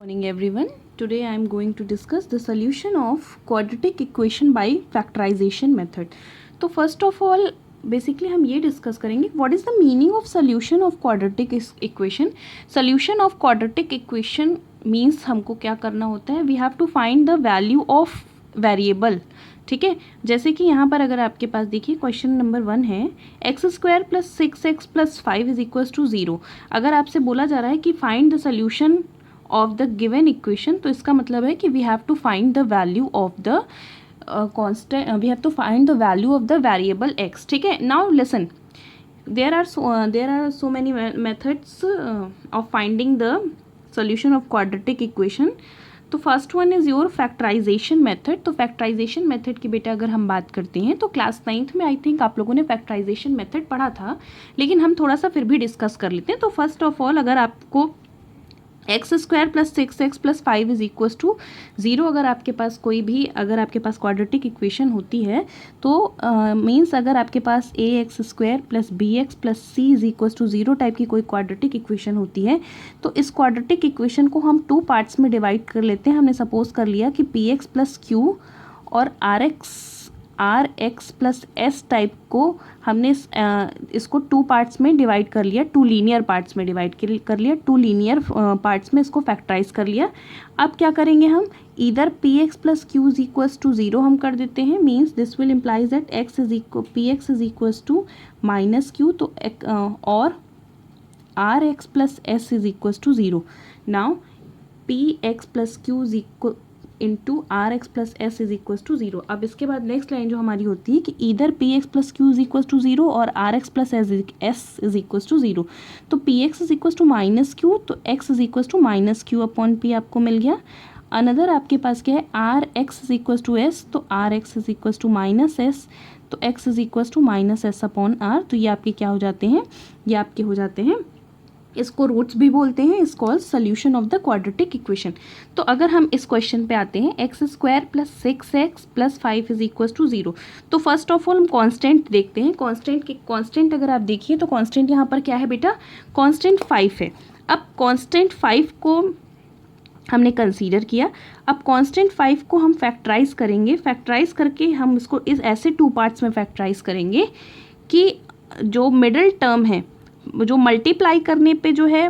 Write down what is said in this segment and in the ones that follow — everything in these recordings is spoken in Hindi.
Morning everyone. Today I am going to discuss the solution of quadratic equation by factorization method. तो first of all basically हम ये discuss करेंगे what is the meaning of solution of quadratic equation. Solution of quadratic equation means हमको क्या करना होता है, we have to find the value of variable. ठीक है, जैसे कि यहाँ पर अगर आपके पास देखिए क्वेश्चन नंबर 1 है x square plus 6x plus 5 is equals to 0. अगर आपसे बोला जा रहा है कि find the solution of the given equation, तो इसका मतलब है कि we have to find the value of the constant, we have to find the value of the variable x. ठीक है, now listen, there are so many methods of finding the solution of quadratic equation. तो first one is your factorization method. तो फैक्टराइजेशन मेथड की बेटा अगर हम बात करते हैं तो क्लास 9th में आई थिंक आप लोगों ने फैक्टराइजेशन मेथड पढ़ा था, लेकिन हम थोड़ा सा फिर भी डिस्कस कर लेते हैं. तो फर्स्ट ऑफ ऑल अगर आपको x square plus 6x plus 5 is equals to 0 अगर आपके पास कोई भी आपके पास क्वाड्रेटिक इक्वेशन होती है तो मीन्स अगर आपके पास A X square plus B X plus C is equals to 0 type की कोई क्वाड्रेटिक इक्वेशन होती है तो इस क्वाड्रेटिक इक्वेशन को हम 2 पार्ट्स में डिवाइड कर लेते हैं. हमने सपोज कर लिया कि पी एक्स प्लस क्यू और are x plus s type को हमने इसको 2 पार्ट्स में डिवाइड कर लिया, 2 लीनियर पार्ट्स में डिवाइड कर लिया, 2 लीनियर पार्ट्स में इसको फैक्टराइज कर लिया. अब क्या करेंगे हम, इधर P x plus Q is equals to 0 हम कर देते हैं. Means this will implies that x is equal p x is equals to minus Q, तो और are x plus S is equals to 0. Now p x plus Q is equal into r x plus S is equals to 0. अब इसके बाद नेक्स्ट लाइन जो हमारी होती है कि इधर P x plus Q is equals to 0 और are x plus S is equals to 0. तो P x is equals to minus Q, तो X is equals to minus Q upon P आपको मिल गया. अनदर आपके पास क्या है, R X is equals to S, तो R X is equals to minus S, तो X is equals to minus S upon R. तो ये आपके क्या हो जाते हैं, ये आपके हो जाते हैं, इसको रूट्स भी बोलते हैं, is called solution of the quadratic equation. तो अगर हम इस क्वेश्चन पे आते हैं x square plus 6x plus 5 is equal to 0. तो फर्स्ट ऑफ ऑल हम कांस्टेंट देखते हैं. कांस्टेंट अगर आप देखिए तो कांस्टेंट यहाँ पर क्या है बेटा, कांस्टेंट 5 है. अब कांस्टेंट 5 को हमने कंसीडर किया. अब कांस्टेंट 5 को हम फैक्टराइज करेंगे. फैक्टराइज करके हम इसको इस ऐसे 2 पार्ट्स में फैक्टराइज करेंगे कि जो मिडिल टर्म है, जो मल्टीप्लाई करने पे जो है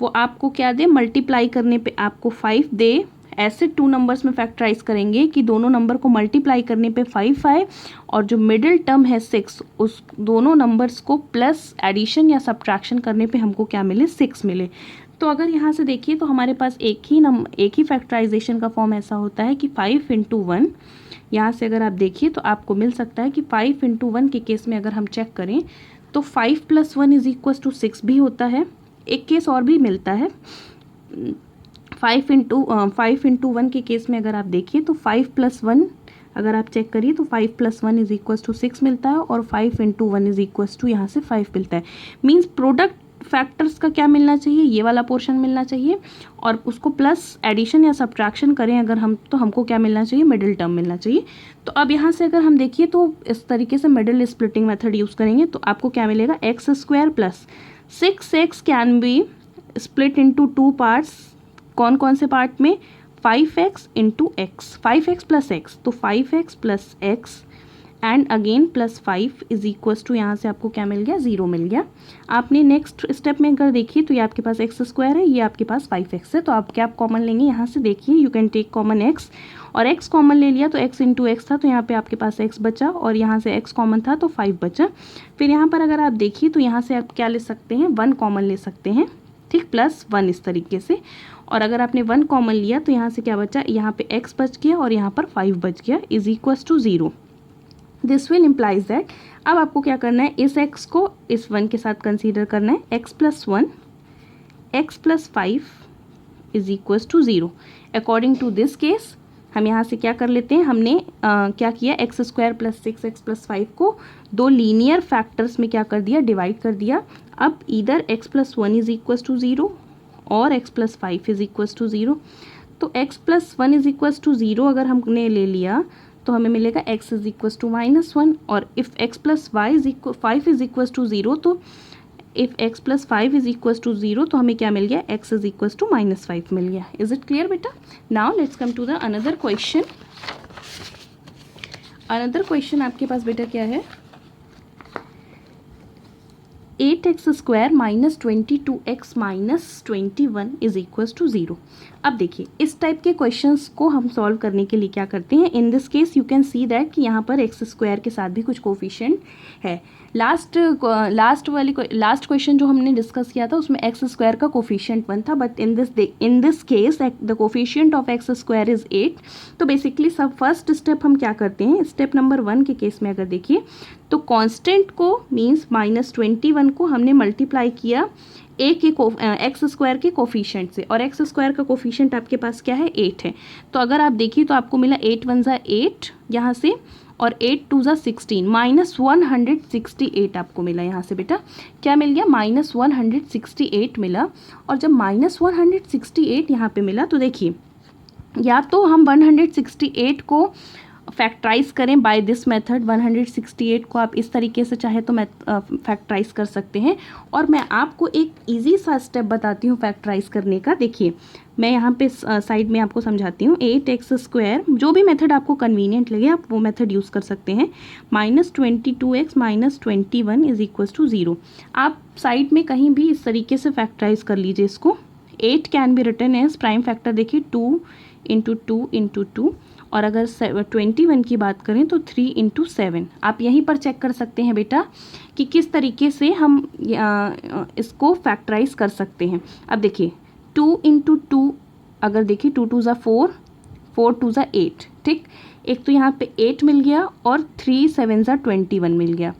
वो आपको क्या दे, मल्टीप्लाई करने पे आपको 5 दे. ऐसे 2 नंबर्स में फैक्टराइज करेंगे कि दोनों नंबर को मल्टीप्लाई करने पे 5 आए और जो मिडिल टर्म है 6, उस दोनों नंबर्स को प्लस एडिशन या सब्ट्रैक्शन करने पे हमको क्या मिले, 6 मिले. तो अगर यहाँ से देखिए तो हमारे पास एक ही फैक्टराइजेशन का फॉर्म ऐसा होता है कि 5 इंटू 1. यहाँ से अगर आप देखिए तो आपको मिल सकता है कि 5 इंटू 1 के केस में अगर हम चेक करें तो 5 प्लस 1 इज इक्वल टू 6 भी होता है. एक केस और भी मिलता है, 5 इंटू 1 के केस में अगर आप देखिए तो 5 प्लस 1 अगर आप चेक करिए तो 5 प्लस 1 इज इक्वल टू 6 मिलता है और 5 इंटू 1 इज इक्वल टू यहाँ से 5 मिलता है. मीन्स प्रोडक्ट फैक्टर्स का क्या मिलना चाहिए, ये वाला पोर्शन मिलना चाहिए और उसको प्लस एडिशन या सब्ट्रैक्शन करें अगर हम तो हमको क्या मिलना चाहिए, मिडिल टर्म मिलना चाहिए. तो अब यहाँ से अगर हम देखिए तो इस तरीके से मिडिल स्प्लिटिंग मेथड यूज़ करेंगे तो आपको क्या मिलेगा, x square plus 6x can be split into 2 parts. कौन कौन से पार्ट में, 5x into x, 5x plus x, तो 5x plus x and again plus 5 is equals to यहाँ से आपको क्या मिल गया, 0 मिल गया. आपने नेक्स्ट स्टेप में अगर देखिए तो ये आपके पास एक्स स्क्वायर है, ये आपके पास 5x है. तो आप क्या कॉमन लेंगे, यहाँ से देखिए you can take common x और x कॉमन ले लिया तो x इंटू एक्स था तो यहाँ पे आपके पास x बचा और यहाँ से x कॉमन था तो 5 बचा. फिर यहाँ पर अगर आप देखिए तो यहाँ से आप क्या ले सकते हैं, 1 कॉमन ले सकते हैं, ठीक, प्लस 1 इस तरीके से. और अगर आपने 1 कॉमन लिया तो यहाँ से क्या बचा, यहाँ पे x बच गया और यहाँ पर 5 बच गया is equals to 0. This will implies that अब आपको क्या करना है, इस x को इस 1 के साथ कंसीडर करना है, x plus 1 x plus 5 is equals to 0. According to this case हम यहाँ से क्या कर लेते हैं, हमने क्या किया, x square plus 6x plus 5 को 2 लीनियर फैक्टर्स में क्या कर दिया, डिवाइड कर दिया. अब इधर x plus 1 is equals to 0 और x plus 5 is equals to 0. तो x plus 1 is equals to 0 अगर हमने ले लिया तो हमें मिलेगा x इज इक्वल्स टू -1 और if x plus 5 is equals to 0 तो if x plus 5 is equal to 0 तो हमें क्या मिल गया, x इज इक्वल टू -5 मिल गया. इज इट क्लियर बेटा? Now let's come to the another question. Another question आपके पास बेटा क्या है, 8x square minus 22x minus 21 is equal to 0. अब देखिए इस टाइप के क्वेश्चंस को हम सॉल्व करने के लिए क्या करते हैं, in this case you can see that कि यहाँ पर एक्स स्क्वायर के साथ भी कुछ कोफिशिएंट है. लास्ट क्वेश्चन जो हमने डिस्कस किया था उसमें एक्स स्क्वायर का कोफिशिएंट 1 था, but in this case the coefficient of x square is 8. तो बेसिकली सब फर्स्ट स्टेप हम क्या करते हैं, स्टेप नंबर 1 के केस में अगर देखिए तो कांस्टेंट को मीन्स -21 को हमने मल्टीप्लाई किया ए के एक्स स्क्वायर के कोफिशिएंट से, और एक्स स्क्वायर का कोफिशिएंट आपके पास क्या है, 8 है. तो अगर आप देखिए तो आपको मिला 8 × 1 = 8 यहाँ से, और 8 × 2 = 16, -168 आपको मिला यहाँ से बेटा. क्या मिल गया, -168 मिला. और जब -168 यहाँ पे मिला तो देखिए या तो हम 168 को फैक्टराइज करें बाय दिस मेथड. 168 को आप इस तरीके से चाहे तो फैक्टराइज कर सकते हैं, और मैं आपको एक इजी सा स्टेप बताती हूँ फैक्टराइज करने का. देखिए मैं यहाँ पे साइड में आपको समझाती हूँ. 8x स्क्वायर, जो भी मेथड आपको कन्वीनियंट लगे आप वो मेथड यूज़ कर सकते हैं. -22x minus 21 is equal to 0. आप साइड में कहीं भी इस तरीके से फैक्टराइज कर लीजिए इसको. 8 can be written as prime factor, देखिए 2 × 2 × 2, और अगर 21 की बात करें तो 3 × 7. आप यहीं पर चेक कर सकते हैं बेटा कि किस तरीके से हम इसको फैक्टराइज कर सकते हैं. अब देखिए 2 × 2, अगर देखिए 2 × 2 = 4, 4 × 2 = 8. ठीक, एक तो यहाँ पे 8 मिल गया और 3 × 7 = 21 मिल गया.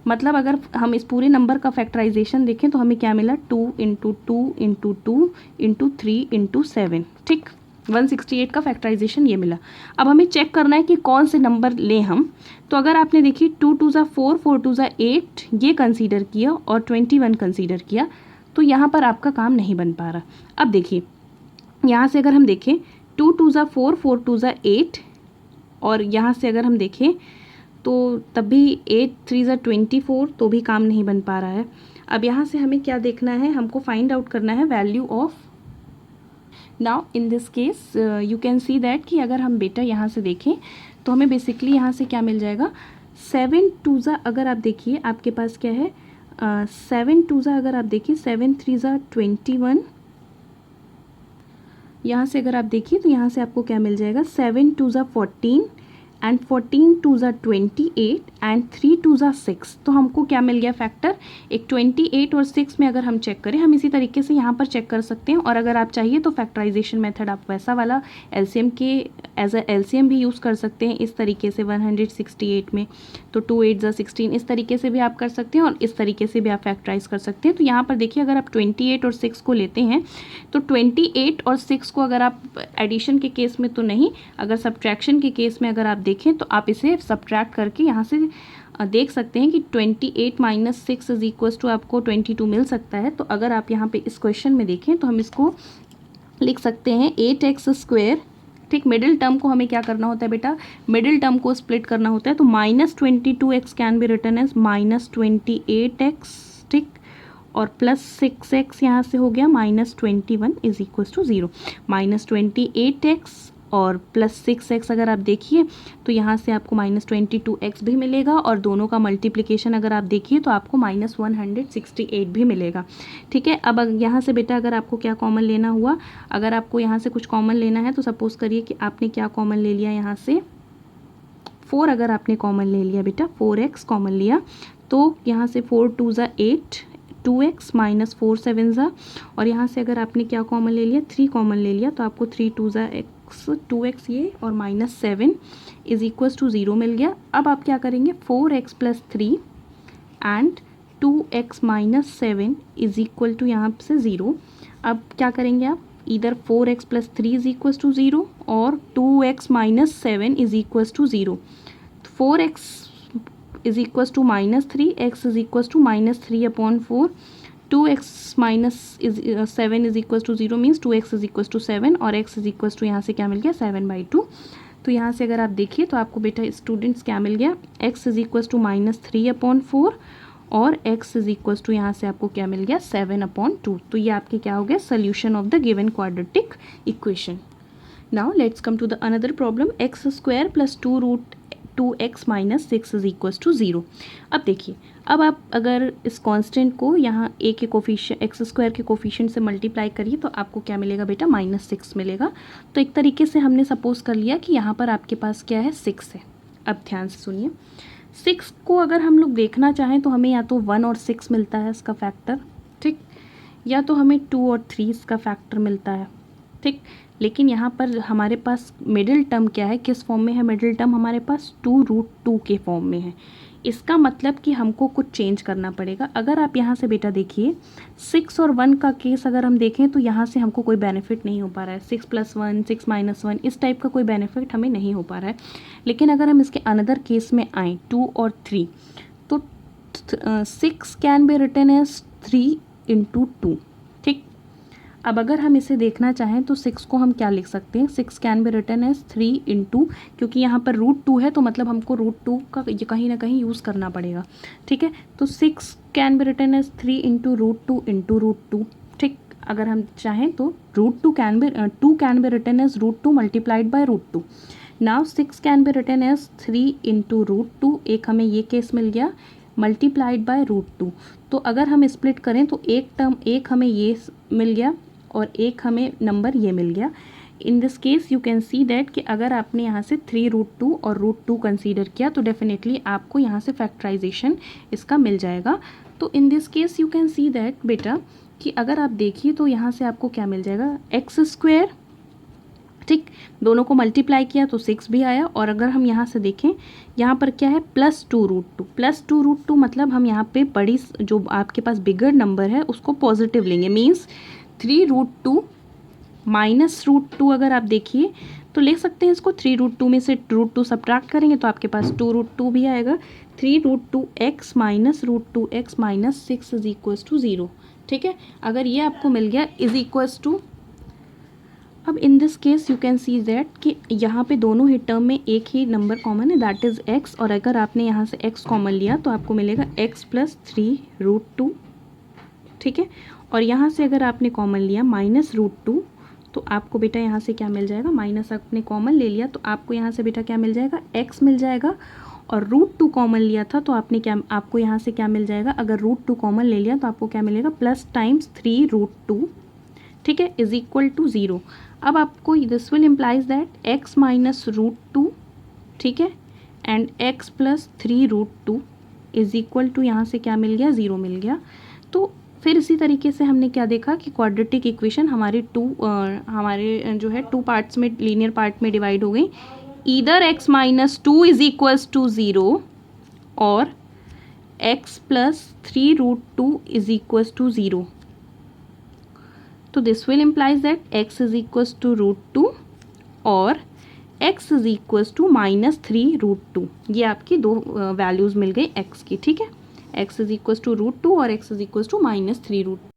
मतलब अगर हम इस पूरे नंबर का फैक्टराइजेशन देखें तो हमें क्या मिला, 2 × 2 × 2 × 3 × 7. ठीक, 168 का फैक्टराइजेशन ये मिला. अब हमें चेक करना है कि कौन से नंबर लें हम. तो अगर आपने देखिए 2 × 2 = 4, 4 × 2 = 8 ये कंसीडर किया और 21 कंसीडर किया, तो यहाँ पर आपका काम नहीं बन पा रहा. अब देखिए यहाँ से अगर हम देखें 2 × 2 = 4, 4 × 2 = 8, और यहाँ से अगर हम देखें तो तब भी 8 × 3 = 24, तो भी काम नहीं बन पा रहा है. अब यहाँ से हमें क्या देखना है, हमको फाइंड आउट करना है value of. Now in this case you can see that कि अगर हम बेटा यहाँ से देखें तो हमें बेसिकली यहाँ से क्या मिल जाएगा, 7 × 2 = अगर आप देखिए आपके पास क्या है, 7 × 2 = अगर आप देखिए 7 × 3 = 21. यहाँ से अगर आप देखिए तो यहाँ से आपको क्या मिल जाएगा, 7 × 2 = 14 एंड 14 × 2 = 28 एंड 3 × 2 = 6. तो हमको क्या मिल गया फैक्टर, एक 28 और 6 में अगर हम चेक करें, हम इसी तरीके से यहाँ पर चेक कर सकते हैं. और अगर आप चाहिए तो फैक्टराइजेशन मेथड आप वैसा वाला एलसीएम के एज अ एलसीएम भी यूज़ कर सकते हैं इस तरीके से 168 में. तो 2 × 8 = 16, इस तरीके से भी आप कर सकते हैं और इस तरीके से भी आप फैक्टराइज कर सकते हैं. तो यहाँ पर देखिए अगर आप 28 और 6 को लेते हैं तो 28 और 6 को अगर आप एडिशन के केस में तो नहीं, अगर सब्ट्रैक्शन के केस में अगर आप देखें तो आप इसे सब्ट्रैक्ट करके यहाँ से देख सकते हैं कि 28 - 6 इज इक्वल टू आपको 22 मिल सकता है. तो अगर आप यहाँ पे इस क्वेश्चन में देखें तो हम इसको लिख सकते हैं 8x स्क्वायर. ठीक, मिडिल टर्म को हमें क्या करना होता है बेटा, मिडिल टर्म को स्प्लिट करना होता है. तो -22x can be written as -28x. ठीक, और +6x यहाँ से हो गया -21 इज इक्वल टू 0. -28x और +6x अगर आप देखिए तो यहाँ से आपको -22x भी मिलेगा, और दोनों का मल्टीप्लिकेशन अगर आप देखिए तो आपको -168 भी मिलेगा. ठीक है, अब यहाँ से बेटा अगर आपको क्या कॉमन लेना हुआ, अगर आपको यहाँ से कुछ कॉमन लेना है तो सपोज़ करिए कि आपने क्या कॉमन ले लिया, यहाँ से 4 अगर आपने कॉमन ले लिया बेटा, 4x कॉमन लिया, तो यहाँ से 4 × 2 = 8, 2x - 4 × 7 = और यहाँ से अगर आपने क्या कॉमन ले लिया, 3 कॉमन ले लिया, तो आपको 3 × 2 = x, 2x ये और -7 इज इक्वल टू 0 मिल गया. अब आप क्या करेंगे, 4x + 3 and 2x - 7 is equal to यहाँ से 0. अब क्या करेंगे आप, इधर 4x + 3 इज इक्वल टू 0 और 2x - 7 is equal to 0. 4x is equal to -3, x is equal to -3/4, 2x - 7 is equal to 0 means 2x is equal to 7, और x इज इक्वल टू यहाँ से क्या मिल गया, 7/2. तो यहाँ से अगर आप देखिए तो आपको बेटा स्टूडेंट्स क्या मिल गया, x इज इक्वल टू -3/4 और x इज इक्वल टू यहाँ से आपको क्या मिल गया 7/2। तो ये आपके क्या हो गया solution of the given quadratic equation. Now let's come to the another problem x square plus 2√2x minus 6 is equal to 0। अब देखिए, अब आप अगर इस कांस्टेंट को यहाँ a के कोफिशिएंट x स्क्वायर के कोफिशिएंट से मल्टीप्लाई करिए तो आपको क्या मिलेगा बेटा -6 मिलेगा। तो एक तरीके से हमने सपोज कर लिया कि यहाँ पर आपके पास क्या है 6 है। अब ध्यान से सुनिए, 6 को अगर हम लोग देखना चाहें तो हमें या तो 1 और 6 मिलता है इसका फैक्टर, ठीक, या तो हमें 2 और 3 इसका फैक्टर मिलता है, ठीक। लेकिन यहाँ पर हमारे पास मिडिल टर्म क्या है, किस फॉर्म में है मिडिल टर्म, हमारे पास 2√2 के फॉर्म में है। इसका मतलब कि हमको कुछ चेंज करना पड़ेगा। अगर आप यहाँ से बेटा देखिए 6 और 1 का केस अगर हम देखें तो यहाँ से हमको कोई बेनिफिट नहीं हो पा रहा है, 6 + 1 6 - 1 इस टाइप का कोई बेनिफिट हमें नहीं हो पा रहा है। लेकिन अगर हम इसके अनदर केस में आएँ 2 और 3, तो 6 कैन बी रिटन एज 3 × 2, ठीक। अब अगर हम इसे देखना चाहें तो 6 को हम क्या लिख सकते हैं, 6 कैन बी रिटन एज 3 × क्योंकि यहाँ पर √2 है तो मतलब हमको √2 का कहीं ना कहीं यूज़ करना पड़ेगा, ठीक है। तो 6 कैन बी रिटन एज 3 × √2 × √2, ठीक। अगर हम चाहें तो 2 can be written as √2 multiplied by √2। Now 6 can be written as 3 × √2, एक हमें ये केस मिल गया, मल्टीप्लाइड बाय √2। तो अगर हम स्प्लिट करें तो एक हमें ये मिल गया और एक हमें नंबर ये मिल गया। In this case you can see that कि अगर आपने यहाँ से 3√2 और √2 कंसीडर किया तो डेफिनेटली आपको यहाँ से फैक्टराइजेशन इसका मिल जाएगा। तो in this case you can see that बेटा कि अगर आप देखिए तो यहाँ से आपको क्या मिल जाएगा x², ठीक, दोनों को मल्टीप्लाई किया तो 6 भी आया। और अगर हम यहाँ से देखें यहाँ पर क्या है +2√2 मतलब हम यहाँ पे बड़ी जो आपके पास बिगर नंबर है उसको पॉजिटिव लेंगे, मीन्स 3√2 -√2। अगर आप देखिए तो ले सकते हैं इसको, 3√2 में से √2 सब्ट्रैक्ट करेंगे तो आपके पास 2√2 भी आएगा। 3√2x - √2x - 6 is equal to 0, ठीक है। अगर ये आपको मिल गया इज इक्वल टू, अब in this case you can see that कि यहाँ पे दोनों ही टर्म में एक ही नंबर कॉमन है, दैट इज़ x। और अगर आपने यहाँ से x कॉमन लिया तो आपको मिलेगा x + 3√2, ठीक है। और यहाँ से अगर आपने कॉमन लिया -√2 तो आपको बेटा यहाँ से क्या मिल जाएगा, माइनस आपने कॉमन ले लिया तो आपको यहाँ से बेटा क्या मिल जाएगा, x मिल जाएगा। और √2 कॉमन लिया था तो आपको यहाँ से क्या मिल जाएगा, अगर √2 कॉमन ले लिया तो आपको क्या मिलेगा +3√2, ठीक है, इज इक्वल टू 0। अब आपको this will implies that x - √2, ठीक है, and x + 3√2 is equal to यहाँ से क्या मिल गया, 0 मिल गया। तो फिर इसी तरीके से हमने क्या देखा कि क्वाड्रेटिक इक्वेशन हमारे जो है 2 पार्ट्स में, लीनियर पार्ट में डिवाइड हो गई। Either x - 2 is equal to 0 और x + 3√2 इज इक्वल टू 0। तो this will implies that x is equal to √2 और x इज इक्वल टू -3√2। ये आपकी दो वैल्यूज़ मिल गई x की, ठीक है। x इज इक्वल टू √2 और x इज इक्वल टू -3√2।